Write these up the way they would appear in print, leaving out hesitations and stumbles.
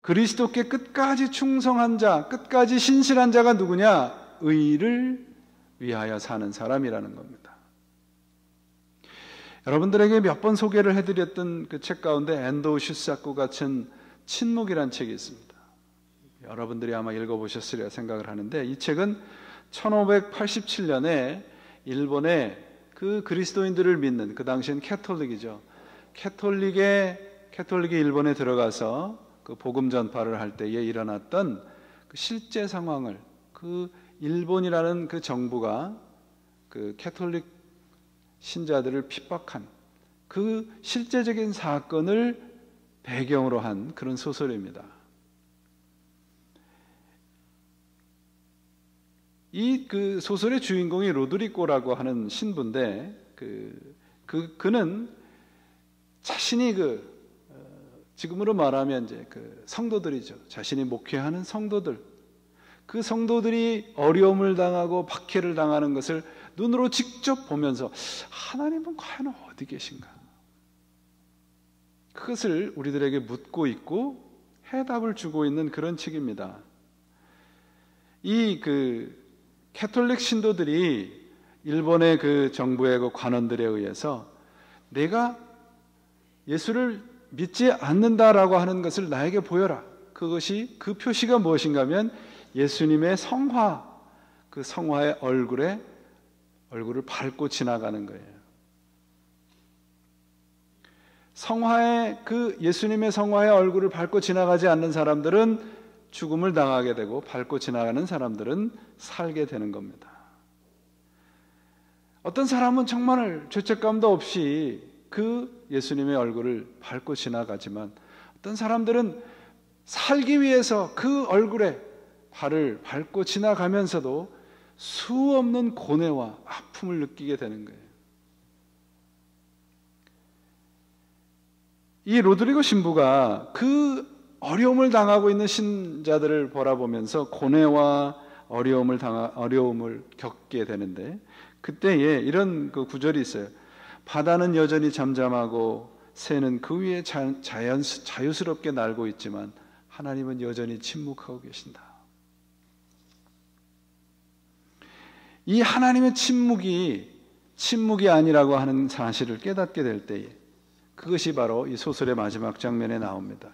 그리스도께 끝까지 충성한 자, 끝까지 신실한 자가 누구냐? 의를 위하여 사는 사람이라는 겁니다. 여러분들에게 몇 번 소개를 해드렸던 그 책 가운데 엔도우 슈사쿠가 쓴 침묵이라는 책이 있습니다. 여러분들이 아마 읽어보셨으리라 생각을 하는데, 이 책은 1587년에 일본의 그 그리스도인들을 믿는, 그 당시엔 캐톨릭이죠. 캐톨릭이 일본에 들어가서 그 복음 전파를 할 때에 일어났던 그 실제 상황을, 그 일본이라는 그 정부가 그 캐톨릭 신자들을 핍박한 그 실제적인 사건을 배경으로 한 그런 소설입니다. 이 그 소설의 주인공이 로드리고라고 하는 신부인데, 그는 자신이 지금으로 말하면 이제 그 성도들이죠. 자신이 목회하는 성도들, 그 성도들이 어려움을 당하고 박해를 당하는 것을 눈으로 직접 보면서 하나님은 과연 어디 계신가? 그것을 우리들에게 묻고 있고 해답을 주고 있는 그런 책입니다. 이 캐톨릭 신도들이 일본의 그 정부의 그 관원들에 의해서 내가 예수를 믿지 않는다라고 하는 것을 나에게 보여라. 그것이, 그 표시가 무엇인가 하면 예수님의 성화, 그 성화의 얼굴을 밟고 지나가는 거예요. 예수님의 성화의 얼굴을 밟고 지나가지 않는 사람들은 죽음을 당하게 되고, 밟고 지나가는 사람들은 살게 되는 겁니다. 어떤 사람은 정말 죄책감도 없이 그 예수님의 얼굴을 밟고 지나가지만, 어떤 사람들은 살기 위해서 그 얼굴에 발을 밟고 지나가면서도 수없는 고뇌와 아픔을 느끼게 되는 거예요. 이 로드리고 신부가 그 어려움을 당하고 있는 신자들을 바라보면서 고뇌와 어려움을 겪게 되는데, 그때에 이런 그 구절이 있어요. 바다는 여전히 잠잠하고 새는 그 위에 자유스럽게 날고 있지만 하나님은 여전히 침묵하고 계신다. 이 하나님의 침묵이 아니라고 하는 사실을 깨닫게 될 때에, 그것이 바로 이 소설의 마지막 장면에 나옵니다.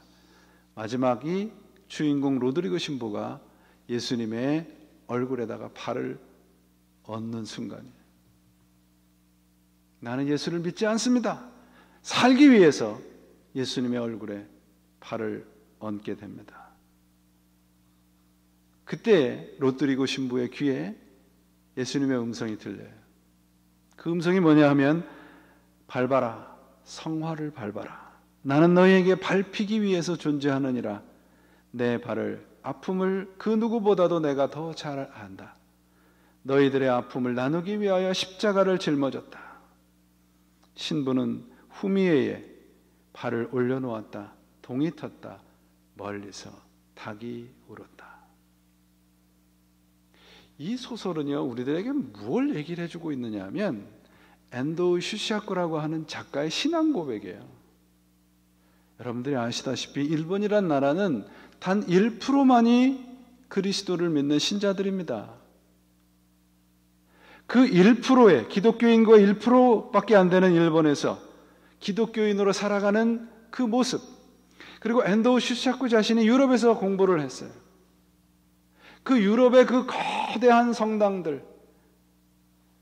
마지막이 주인공 로드리고 신부가 예수님의 얼굴에다가 발을 얹는 순간이에요. 나는 예수를 믿지 않습니다. 살기 위해서 예수님의 얼굴에 발을 얹게 됩니다. 그때 로드리고 신부의 귀에 예수님의 음성이 들려요. 그 음성이 뭐냐 하면, 밟아라, 성화를 밟아라. 나는 너희에게 밟히기 위해서 존재하느니라. 내 발을, 아픔을 그 누구보다도 내가 더 잘 안다. 너희들의 아픔을 나누기 위하여 십자가를 짊어졌다. 신부는 후미에에 발을 올려놓았다. 동이 텄다. 멀리서 닭이 울었다. 이 소설은요, 우리들에게 무엇을 얘기를 해주고 있느냐 하면, 엔도우 슈시아쿠라고 하는 작가의 신앙 고백이에요. 여러분들이 아시다시피 일본이란 나라는 단 1%만이 그리스도를 믿는 신자들입니다. 그 1%의 기독교인과 1%밖에 안 되는 일본에서 기독교인으로 살아가는 그 모습, 그리고 엔도우 슈시아쿠 자신이 유럽에서 공부를 했어요. 그 유럽의 그 거대한 성당들,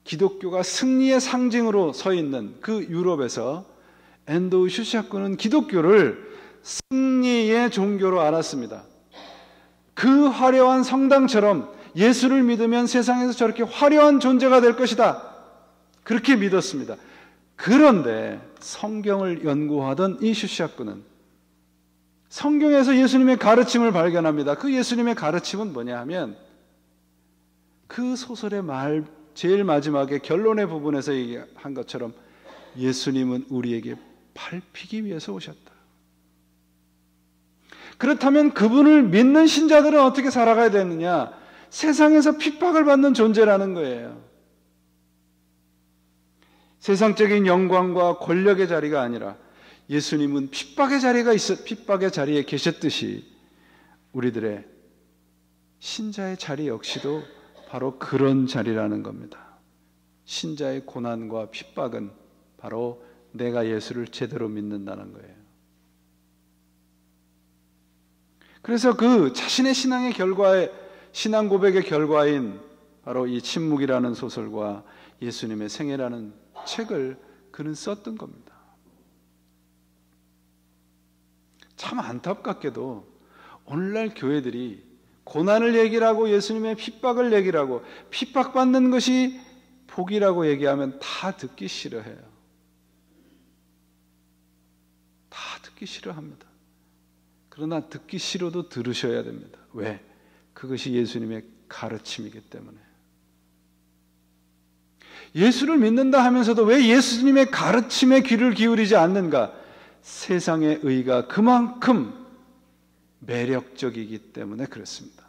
기독교가 승리의 상징으로 서 있는 그 유럽에서 엔도우 슈시아쿠는 기독교를 승리의 종교로 알았습니다. 그 화려한 성당처럼 예수를 믿으면 세상에서 저렇게 화려한 존재가 될 것이다. 그렇게 믿었습니다. 그런데 성경을 연구하던 이 슈시아쿠는 성경에서 예수님의 가르침을 발견합니다. 그 예수님의 가르침은 뭐냐 하면, 그 소설의 제일 마지막에 결론의 부분에서 얘기한 것처럼 예수님은 우리에게 밟히기 위해서 오셨다. 그렇다면 그분을 믿는 신자들은 어떻게 살아가야 되느냐? 세상에서 핍박을 받는 존재라는 거예요. 세상적인 영광과 권력의 자리가 아니라 예수님은 핍박의 자리에 계셨듯이 우리들의 신자의 자리 역시도 바로 그런 자리라는 겁니다. 신자의 고난과 핍박은 바로 내가 예수를 제대로 믿는다는 거예요. 그래서 그 자신의 신앙의 결과에, 신앙 고백의 결과인 바로 이 침묵이라는 소설과 예수님의 생애라는 책을 그는 썼던 겁니다. 참 안타깝게도 오늘날 교회들이 고난을 얘기를 하고 예수님의 핍박을 얘기를 하고 핍박받는 것이 복이라고 얘기하면 다 듣기 싫어해요. 다 듣기 싫어합니다. 그러나 듣기 싫어도 들으셔야 됩니다. 왜? 그것이 예수님의 가르침이기 때문에. 예수를 믿는다 하면서도 왜 예수님의 가르침에 귀를 기울이지 않는가? 세상의 의가 그만큼 매력적이기 때문에 그렇습니다.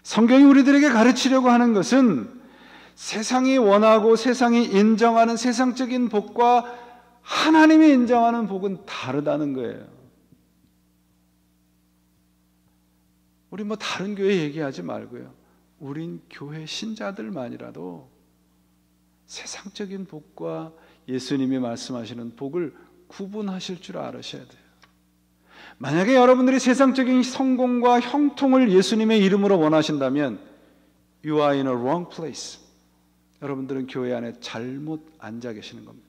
성경이 우리들에게 가르치려고 하는 것은 세상이 원하고 세상이 인정하는 세상적인 복과 하나님이 인정하는 복은 다르다는 거예요. 우리 뭐 다른 교회 얘기하지 말고요. 우린 교회 신자들만이라도 세상적인 복과 예수님이 말씀하시는 복을 구분하실 줄 알으셔야 돼요. 만약에 여러분들이 세상적인 성공과 형통을 예수님의 이름으로 원하신다면 You are in a wrong place. 여러분들은 교회 안에 잘못 앉아 계시는 겁니다.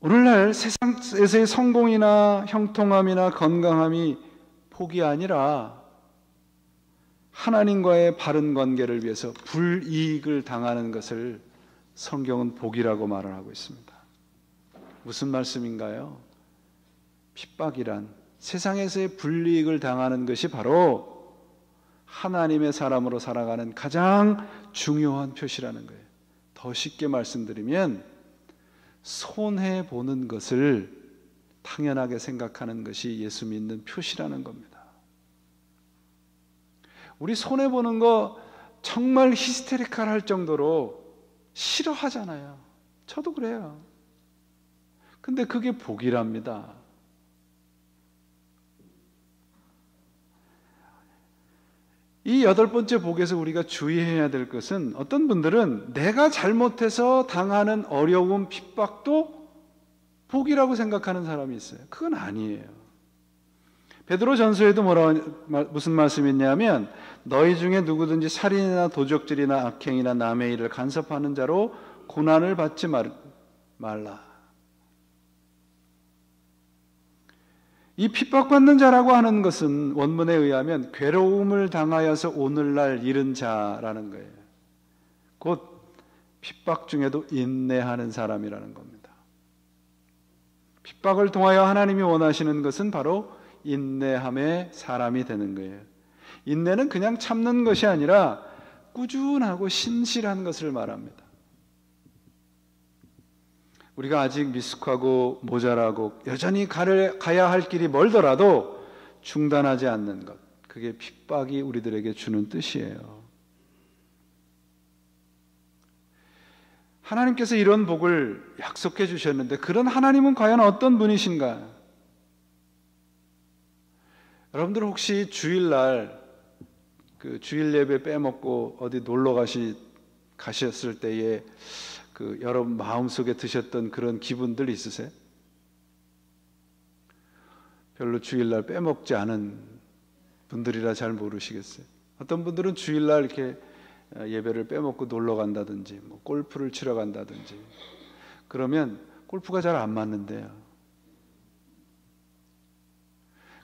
오늘날 세상에서의 성공이나 형통함이나 건강함이 복이 아니라 하나님과의 바른 관계를 위해서 불이익을 당하는 것을 성경은 복이라고 말을 하고 있습니다. 무슨 말씀인가요? 핍박이란 세상에서의 불이익을 당하는 것이 바로 하나님의 사람으로 살아가는 가장 중요한 표시라는 거예요. 더 쉽게 말씀드리면 손해보는 것을 당연하게 생각하는 것이 예수 믿는 표시라는 겁니다. 우리 손해보는 거 정말 히스테리컬할 정도로 싫어하잖아요. 저도 그래요. 근데 그게 복이랍니다. 이 8번째 복에서 우리가 주의해야 될 것은 어떤 분들은 내가 잘못해서 당하는 어려움, 핍박도 복이라고 생각하는 사람이 있어요. 그건 아니에요. 베드로 전서에도 무슨 말씀이 있냐면 너희 중에 누구든지 살인이나 도적질이나 악행이나 남의 일을 간섭하는 자로 고난을 받지 말라. 이 핍박받는 자라고 하는 것은 원문에 의하면 괴로움을 당하여서 오늘날 이른 자라는 거예요. 곧 핍박 중에도 인내하는 사람이라는 겁니다. 핍박을 통하여 하나님이 원하시는 것은 바로 인내함의 사람이 되는 거예요. 인내는 그냥 참는 것이 아니라 꾸준하고 신실한 것을 말합니다. 우리가 아직 미숙하고 모자라고 여전히 가야 할 길이 멀더라도 중단하지 않는 것, 그게 핍박이 우리들에게 주는 뜻이에요. 하나님께서 이런 복을 약속해 주셨는데 그런 하나님은 과연 어떤 분이신가? 여러분들 혹시 주일날 그 주일 예배 빼먹고 어디 놀러 가셨을 때에 그 여러분 마음속에 드셨던 그런 기분들 있으세요? 별로 주일날 빼먹지 않은 분들이라 잘 모르시겠어요. 어떤 분들은 주일날 이렇게 예배를 빼먹고 놀러 간다든지 뭐 골프를 치러 간다든지 그러면 골프가 잘 안 맞는데요.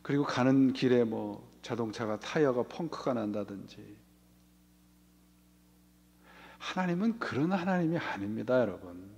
그리고 가는 길에 뭐 자동차가 타이어가 펑크가 난다든지. 하나님은 그런 하나님이 아닙니다, 여러분.